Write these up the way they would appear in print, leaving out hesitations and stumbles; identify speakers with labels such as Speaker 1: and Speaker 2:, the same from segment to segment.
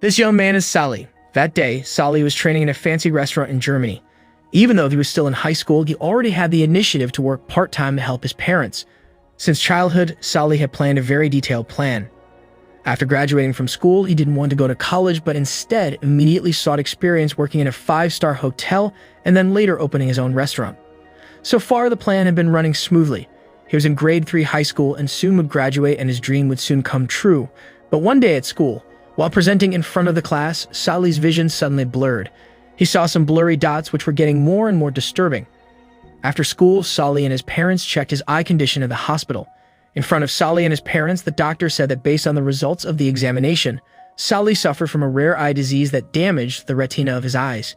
Speaker 1: This young man is Sally. That day, Sally was training in a fancy restaurant in Germany. Even though he was still in high school, he already had the initiative to work part-time to help his parents. Since childhood, Sally had planned a very detailed plan. After graduating from school, he didn't want to go to college, but instead immediately sought experience working in a 5-star hotel and then later opening his own restaurant. So far, the plan had been running smoothly. He was in grade 3 high school and soon would graduate, and his dream would soon come true. But one day at school, while presenting in front of the class, Sally's vision suddenly blurred. He saw some blurry dots which were getting more and more disturbing. After school, Sally and his parents checked his eye condition at the hospital. In front of Sally and his parents, the doctor said that based on the results of the examination, Sally suffered from a rare eye disease that damaged the retina of his eyes.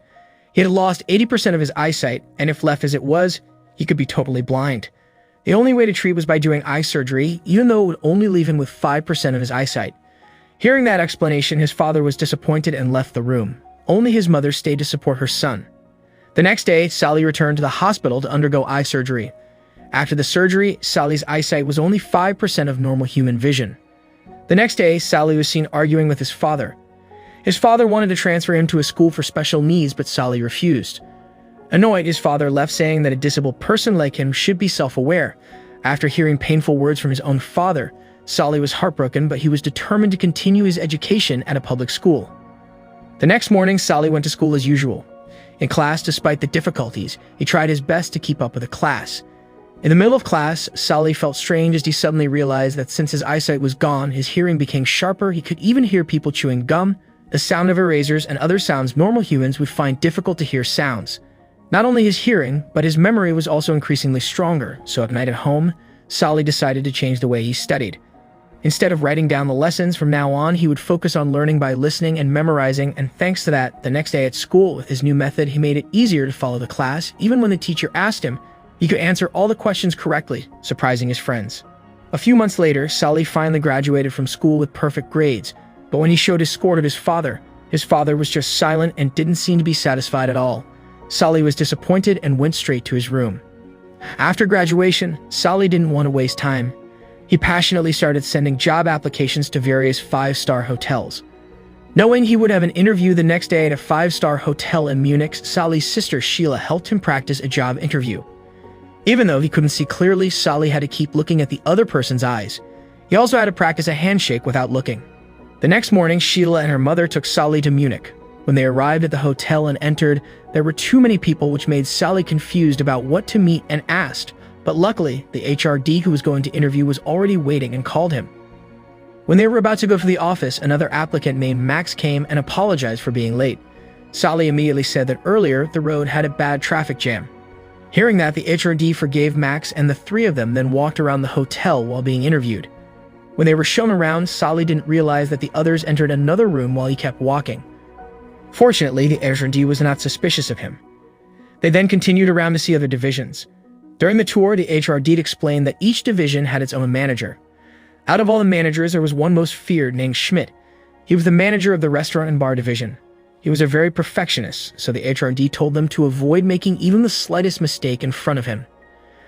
Speaker 1: He had lost 80% of his eyesight, and if left as it was, he could be totally blind. The only way to treat was by doing eye surgery, even though it would only leave him with 5% of his eyesight. Hearing that explanation, his father was disappointed and left the room. Only his mother stayed to support her son. The next day, Sally returned to the hospital to undergo eye surgery. After the surgery, Sally's eyesight was only 5% of normal human vision. The next day, Sally was seen arguing with his father. His father wanted to transfer him to a school for special needs, but Sally refused. Annoyed, his father left, saying that a disabled person like him should be self-aware. After hearing painful words from his own father, Sally was heartbroken, but he was determined to continue his education at a public school. The next morning, Sally went to school as usual. In class, despite the difficulties, he tried his best to keep up with the class. In the middle of class, Sally felt strange as he suddenly realized that since his eyesight was gone, his hearing became sharper. He could even hear people chewing gum, the sound of erasers, and other sounds normal humans would find difficult to hear sounds. Not only his hearing, but his memory was also increasingly stronger, so at night at home, Sally decided to change the way he studied. Instead of writing down the lessons, from now on, he would focus on learning by listening and memorizing, and thanks to that, the next day at school, with his new method, he made it easier to follow the class. Even when the teacher asked him, he could answer all the questions correctly, surprising his friends. A few months later, Sally finally graduated from school with perfect grades, but when he showed his score to his father was just silent and didn't seem to be satisfied at all. Sally was disappointed and went straight to his room. After graduation, Sally didn't want to waste time. He passionately started sending job applications to various 5-star hotels. Knowing he would have an interview the next day at a 5-star hotel in Munich, Sally's sister Sheila helped him practice a job interview. Even though he couldn't see clearly, Sally had to keep looking at the other person's eyes. He also had to practice a handshake without looking. The next morning, Sheila and her mother took Sally to Munich. When they arrived at the hotel and entered, there were too many people, which made Sally confused about what to meet and asked. But luckily, the HRD who was going to interview was already waiting and called him. When they were about to go to the office, another applicant named Max came and apologized for being late. Sally immediately said that earlier the road had a bad traffic jam. Hearing that, the HRD forgave Max, and the three of them then walked around the hotel while being interviewed. When they were shown around, Sally didn't realize that the others entered another room while he kept walking. Fortunately, the HRD was not suspicious of him. They then continued around to see other divisions. During the tour, the HRD explained that each division had its own manager. Out of all the managers, there was one most feared named Schmidt. He was the manager of the restaurant and bar division. He was a very perfectionist, so the HRD told them to avoid making even the slightest mistake in front of him.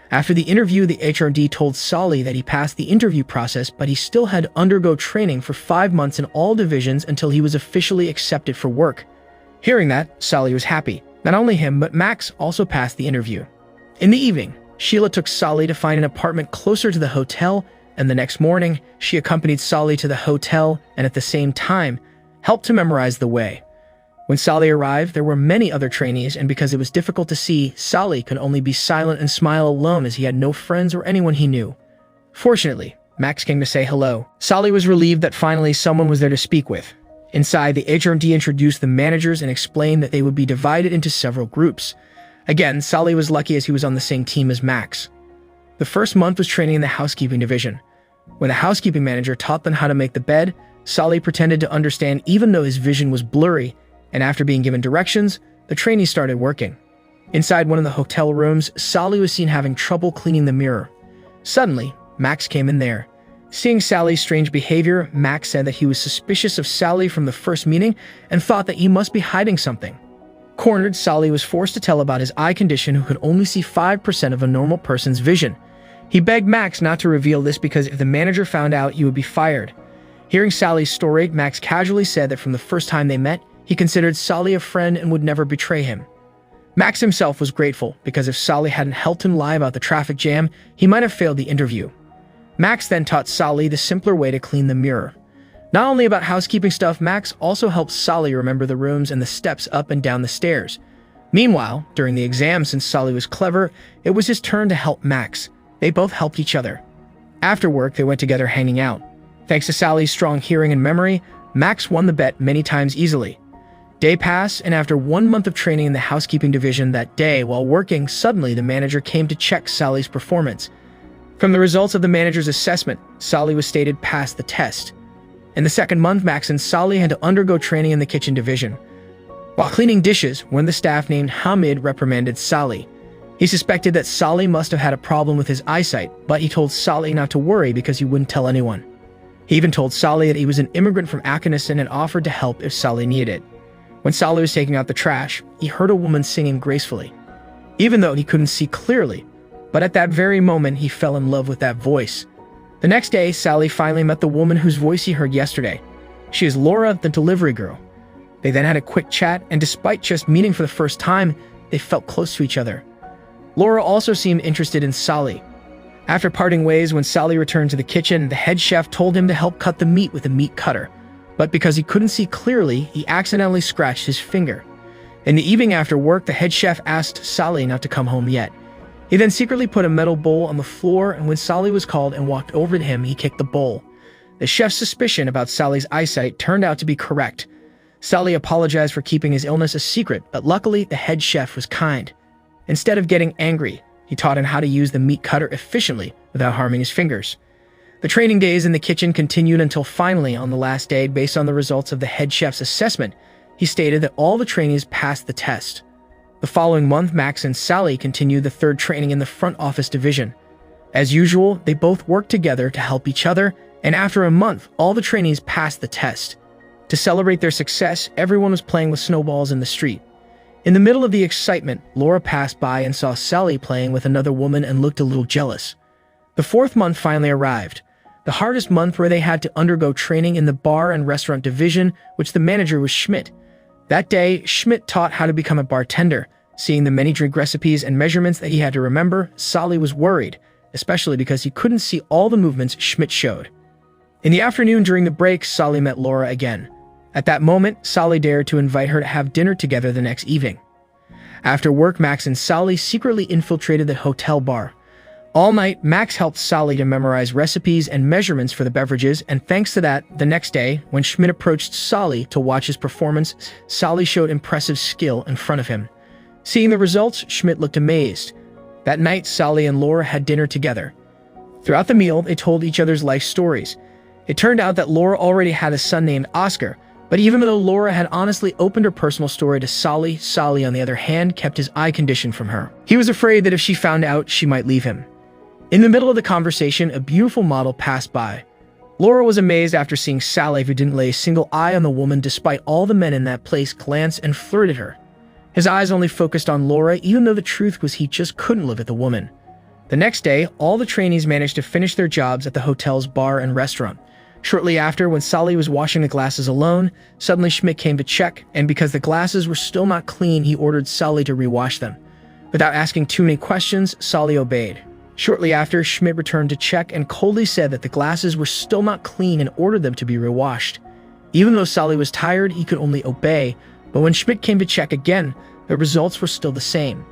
Speaker 1: After the interview, the HRD told Sally that he passed the interview process, but he still had to undergo training for 5 months in all divisions until he was officially accepted for work. Hearing that, Sally was happy. Not only him, but Max also passed the interview. In the evening, Sheila took Sally to find an apartment closer to the hotel, and the next morning, she accompanied Sally to the hotel and at the same time, helped to memorize the way. When Sally arrived, there were many other trainees, and because it was difficult to see, Sally could only be silent and smile alone as he had no friends or anyone he knew. Fortunately, Max came to say hello. Sally was relieved that finally someone was there to speak with. Inside, the HRD introduced the managers and explained that they would be divided into several groups. Again, Sally was lucky as he was on the same team as Max. The first month was training in the housekeeping division. When the housekeeping manager taught them how to make the bed, Sally pretended to understand even though his vision was blurry, and after being given directions, the trainees started working. Inside one of the hotel rooms, Sally was seen having trouble cleaning the mirror. Suddenly, Max came in there. Seeing Sally's strange behavior, Max said that he was suspicious of Sally from the first meeting and thought that he must be hiding something. Cornered, Sally was forced to tell about his eye condition, who could only see 5% of a normal person's vision. He begged Max not to reveal this because if the manager found out, he would be fired. Hearing Sally's story, Max casually said that from the first time they met, he considered Sally a friend and would never betray him. Max himself was grateful because if Sally hadn't helped him lie about the traffic jam, he might have failed the interview. Max then taught Sally the simpler way to clean the mirror. Not only about housekeeping stuff, Max also helped Sally remember the rooms and the steps up and down the stairs. Meanwhile, during the exam, since Sally was clever, it was his turn to help Max. They both helped each other. After work, they went together hanging out. Thanks to Sally's strong hearing and memory, Max won the bet many times easily. Day passed, and after 1 month of training in the housekeeping division that day while working, suddenly the manager came to check Sally's performance. From the results of the manager's assessment, Sally was stated pass the test. In the second month, Max and Sally had to undergo training in the kitchen division. While cleaning dishes, one of the staff named Hamid reprimanded Sally. He suspected that Sally must have had a problem with his eyesight, but he told Sally not to worry because he wouldn't tell anyone. He even told Sally that he was an immigrant from Afghanistan and offered to help if Sally needed it. When Sally was taking out the trash, he heard a woman singing gracefully, even though he couldn't see clearly. But at that very moment, he fell in love with that voice. The next day, Sally finally met the woman whose voice he heard yesterday. She is Laura, the delivery girl. They then had a quick chat, and despite just meeting for the first time, they felt close to each other. Laura also seemed interested in Sally. After parting ways, when Sally returned to the kitchen, the head chef told him to help cut the meat with a meat cutter. But because he couldn't see clearly, he accidentally scratched his finger. In the evening after work, the head chef asked Sally not to come home yet. He then secretly put a metal bowl on the floor, and when Sally was called and walked over to him, he kicked the bowl. The chef's suspicion about Sally's eyesight turned out to be correct. Sally apologized for keeping his illness a secret, but luckily the head chef was kind. Instead of getting angry, he taught him how to use the meat cutter efficiently without harming his fingers. The training days in the kitchen continued until finally, on the last day, based on the results of the head chef's assessment, he stated that all the trainees passed the test. The following month, Max and Sally continued the third training in the front office division. As usual, they both worked together to help each other, and after a month, all the trainees passed the test. To celebrate their success, everyone was playing with snowballs in the street. In the middle of the excitement, Laura passed by and saw Sally playing with another woman and looked a little jealous. The fourth month finally arrived, the hardest month where they had to undergo training in the bar and restaurant division, which the manager was Schmidt. That day, Schmidt taught how to become a bartender. Seeing the many drink recipes and measurements that he had to remember, Sally was worried, especially because he couldn't see all the movements Schmidt showed. In the afternoon during the break, Sally met Laura again. At that moment, Sally dared to invite her to have dinner together the next evening. After work, Max and Sally secretly infiltrated the hotel bar. All night, Max helped Sally to memorize recipes and measurements for the beverages, and thanks to that, the next day, when Schmidt approached Sally to watch his performance, Sally showed impressive skill in front of him. Seeing the results, Schmidt looked amazed. That night, Sally and Laura had dinner together. Throughout the meal, they told each other's life stories. It turned out that Laura already had a son named Oscar, but even though Laura had honestly opened her personal story to Sally, on the other hand, kept his eye condition from her. He was afraid that if she found out, she might leave him. In the middle of the conversation, a beautiful model passed by. Laura was amazed after seeing Sally, who didn't lay a single eye on the woman despite all the men in that place glance and flirted at her. His eyes only focused on Laura, even though the truth was he just couldn't look at the woman. The next day, all the trainees managed to finish their jobs at the hotel's bar and restaurant. Shortly after, when Sally was washing the glasses alone, suddenly Schmidt came to check, and because the glasses were still not clean, he ordered Sally to rewash them. Without asking too many questions, Sally obeyed. Shortly after, Schmidt returned to check and coldly said that the glasses were still not clean and ordered them to be rewashed. Even though Sally was tired, he could only obey, but when Schmidt came to check again, the results were still the same.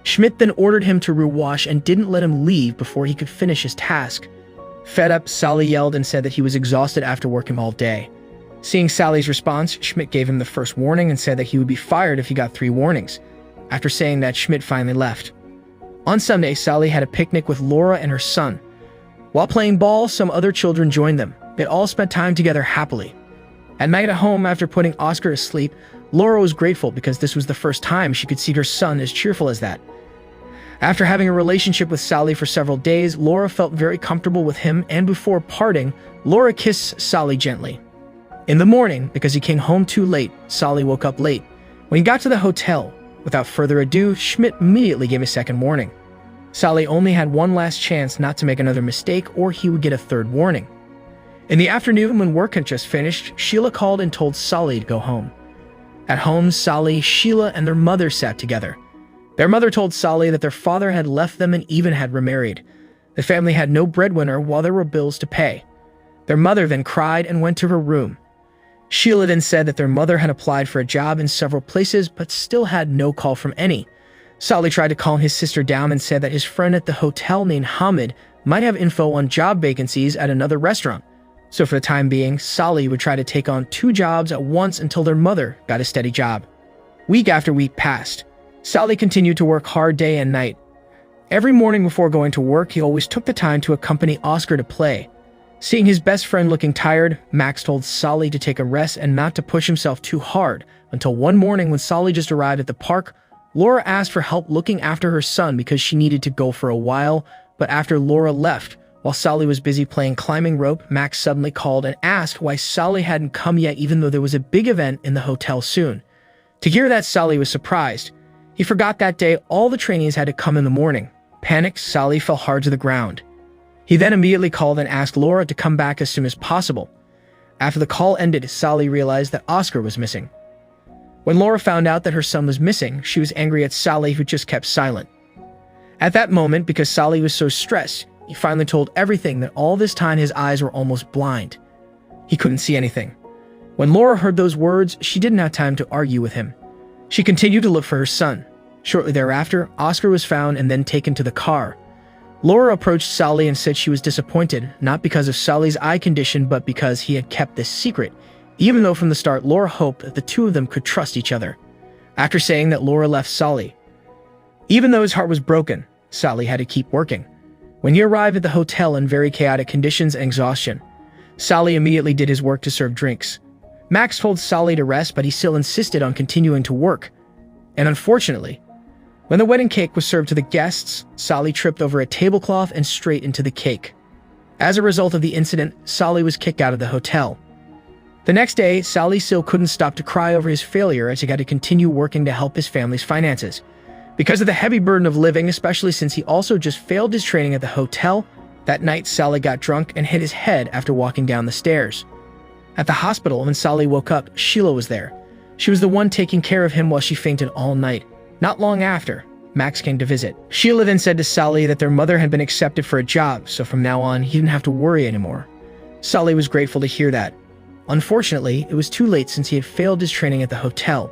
Speaker 1: Schmidt then ordered him to rewash and didn't let him leave before he could finish his task. Fed up, Sally yelled and said that he was exhausted after working all day. Seeing Sally's response, Schmidt gave him the first warning and said that he would be fired if he got 3 warnings. After saying that, Schmidt finally left. On Sunday, Sally had a picnic with Laura and her son. While playing ball, some other children joined them. They all spent time together happily. At night at home, after putting Oscar to sleep, Laura was grateful because this was the first time she could see her son as cheerful as that. After having a relationship with Sally for several days, Laura felt very comfortable with him, and before parting, Laura kissed Sally gently. In the morning, because he came home too late, Sally woke up late. When he got to the hotel, without further ado, Schmidt immediately gave a second warning. Sally only had one last chance not to make another mistake, or he would get a third warning. In the afternoon, when work had just finished, Sheila called and told Sally to go home. At home, Sally, Sheila, and their mother sat together. Their mother told Sally that their father had left them and even had remarried. The family had no breadwinner while there were bills to pay. Their mother then cried and went to her room. Sheila then said that their mother had applied for a job in several places but still had no call from any. Sally tried to calm his sister down and said that his friend at the hotel named Hamid might have info on job vacancies at another restaurant. So for the time being, Sally would try to take on 2 jobs at once until their mother got a steady job. Week after week passed. Sally continued to work hard day and night. Every morning before going to work, he always took the time to accompany Oscar to play. Seeing his best friend looking tired, Max told Sally to take a rest and not to push himself too hard, until one morning when Sally just arrived at the park, Laura asked for help looking after her son because she needed to go for a while, but after Laura left, while Sally was busy playing climbing rope, Max suddenly called and asked why Sally hadn't come yet even though there was a big event in the hotel soon. To hear that, Sally was surprised. He forgot that day all the trainees had to come in the morning. Panicked, Sally fell hard to the ground. He then immediately called and asked Laura to come back as soon as possible. After the call ended, Sally realized that Oscar was missing. When Laura found out that her son was missing, she was angry at Sally, who just kept silent. At that moment, because Sally was so stressed, he finally told everything that all this time his eyes were almost blind. He couldn't see anything. When Laura heard those words, she didn't have time to argue with him. She continued to look for her son. Shortly thereafter, Oscar was found and then taken to the car. Laura approached Sally and said she was disappointed, not because of Sally's eye condition, but because he had kept this secret, even though from the start Laura hoped that the two of them could trust each other. After saying that, Laura left Sally. Even though his heart was broken, Sally had to keep working. When he arrived at the hotel in very chaotic conditions and exhaustion, Sally immediately did his work to serve drinks. Max told Sally to rest, but he still insisted on continuing to work. And unfortunately, when the wedding cake was served to the guests, Sally tripped over a tablecloth and straight into the cake. As a result of the incident, Sally was kicked out of the hotel. The next day, Sally still couldn't stop to cry over his failure as he had to continue working to help his family's finances. Because of the heavy burden of living, especially since he also just failed his training at the hotel, that night Sally got drunk and hit his head after walking down the stairs. At the hospital, when Sally woke up, Sheila was there. She was the one taking care of him while she fainted all night. Not long after, Max came to visit. Sheila then said to Sally that their mother had been accepted for a job, so from now on, he didn't have to worry anymore. Sally was grateful to hear that. Unfortunately, it was too late since he had failed his training at the hotel.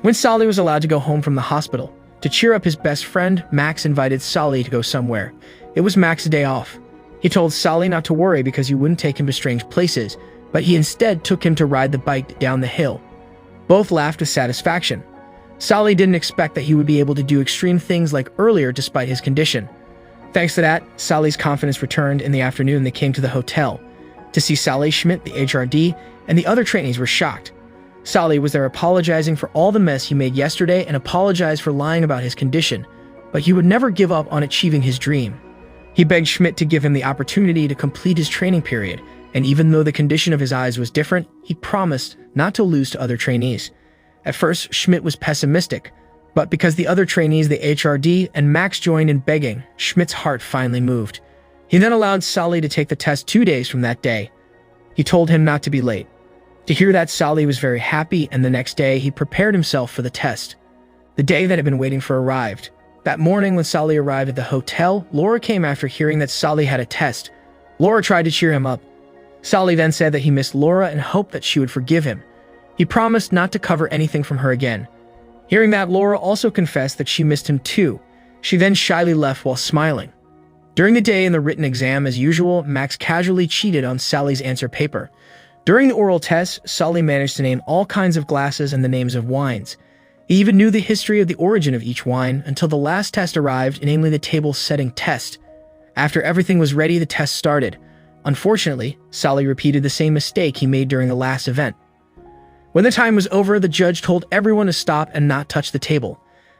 Speaker 1: When Sally was allowed to go home from the hospital, to cheer up his best friend, Max invited Sally to go somewhere. It was Max's day off. He told Sally not to worry because he wouldn't take him to strange places, but he instead took him to ride the bike down the hill. Both laughed with satisfaction. Sally didn't expect that he would be able to do extreme things like earlier despite his condition. Thanks to that, Sally's confidence returned. In the afternoon, they came to the hotel. To see Sally, Schmidt, the HRD, and the other trainees were shocked. Sally was there apologizing for all the mess he made yesterday and apologized for lying about his condition, but he would never give up on achieving his dream. He begged Schmidt to give him the opportunity to complete his training period, and even though the condition of his eyes was different, he promised not to lose to other trainees. At first, Schmidt was pessimistic, but because the other trainees, the HRD, and Max joined in begging, Schmidt's heart finally moved. He then allowed Sally to take the test 2 days from that day. He told him not to be late. To hear that, Sally was very happy, and the next day, he prepared himself for the test. The day that had been waiting for arrived. That morning when Sally arrived at the hotel, Laura came after hearing that Sally had a test. Laura tried to cheer him up. Sally then said that he missed Laura and hoped that she would forgive him. He promised not to cover anything from her again. Hearing that, Laura also confessed that she missed him too. She then shyly left while smiling. During the day in the written exam, as usual, Max casually cheated on Sally's answer paper. During the oral test, Sally managed to name all kinds of glasses and the names of wines. He even knew the history of the origin of each wine until the last test arrived, namely the table setting test. After everything was ready, the test started. Unfortunately, Sally repeated the same mistake he made during the last event. When the time was over, the judge told everyone to stop and not touch the table.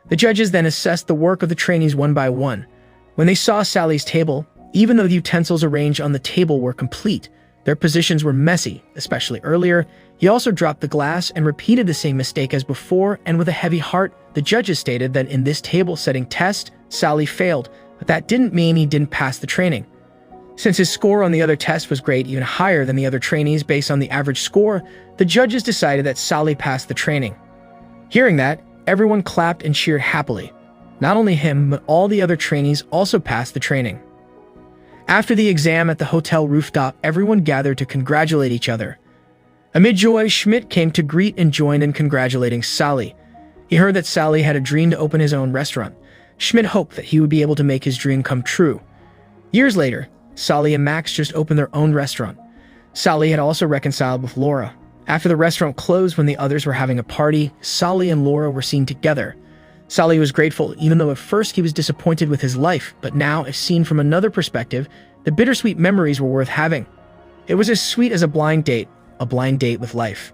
Speaker 1: The judges then assessed the work of the trainees one by one. When they saw Sally's table, even though the utensils arranged on the table were complete, their positions were messy, especially earlier. He also dropped the glass and repeated the same mistake as before, and with a heavy heart, the judges stated that in this table-setting test, Sally failed, but that didn't mean he didn't pass the training. Since his score on the other test was great, even higher than the other trainees based on the average score, the judges decided that Sally passed the training. Hearing that, everyone clapped and cheered happily. Not only him, but all the other trainees also passed the training. After the exam at the hotel rooftop, everyone gathered to congratulate each other. Amid joy, Schmidt came to greet and join in congratulating Sally. He heard that Sally had a dream to open his own restaurant. Schmidt hoped that he would be able to make his dream come true. Years later, Sally and Max just opened their own restaurant. Sally had also reconciled with Laura. After the restaurant closed when the others were having a party, Sally and Laura were seen together. Sally was grateful, even though at first he was disappointed with his life, but now, if seen from another perspective, the bittersweet memories were worth having. It was as sweet as a blind date with life.